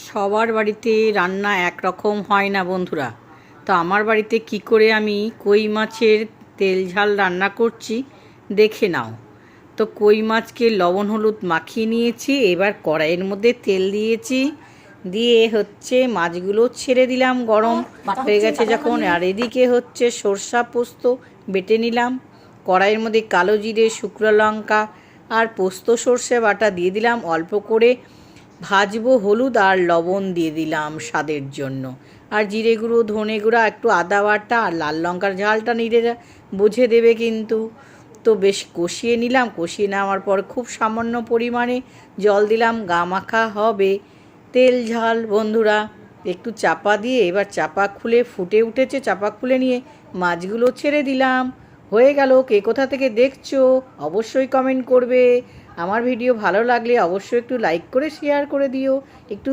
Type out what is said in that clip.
সবার বাড়িতে রান্না একরকম হয় না বন্ধুরা। তো আমার বাড়িতে কি করে আমি কই মাছের তেল ঝাল রান্না করছি দেখে নাও। তো কই মাছকে লবণ হলুদ মাখিয়ে নিয়েছি, এবার কড়াইয়ের মধ্যে তেল দিয়েছি, দিয়ে হচ্ছে মাছগুলো ছেড়ে দিলাম। গরম হয়ে গেছে যখন, আর এদিকে হচ্ছে সরষা পোস্ত বেটে নিলাম। কড়াইয়ের মধ্যে কালো জিরে, শুকনো লঙ্কা আর পোস্ত সর্ষে বাটা দিয়ে দিলাম অল্প করে ভাজবো। হলুদ আর লবণ দিয়ে দিলাম স্বাদের জন্য, আর জিরে গুঁড়ো, ধনে গুঁড়া, একটু আদা বাটা আর লাল লঙ্কার ঝালটা নিজেরা বুঝে দেবে কিন্তু। তো বেশ কষিয়ে নিলাম। কষিয়ে নেওয়ার পর খুব সামান্য পরিমাণে জল দিলাম, গা মাখা হবে তেল ঝাল বন্ধুরা। একটু চাপা দিয়ে এবার চাপা খুলে, ফুটে উঠেছে, চাপা খুলে নিয়ে মাছগুলো ছেড়ে দিলাম। হয়ে গেল। কে কোথা থেকে দেখছো অবশ্যই কমেন্ট করবে। আমার ভিডিও ভালো লাগলে অবশ্যই একটু লাইক করে শেয়ার করে দিও। একটু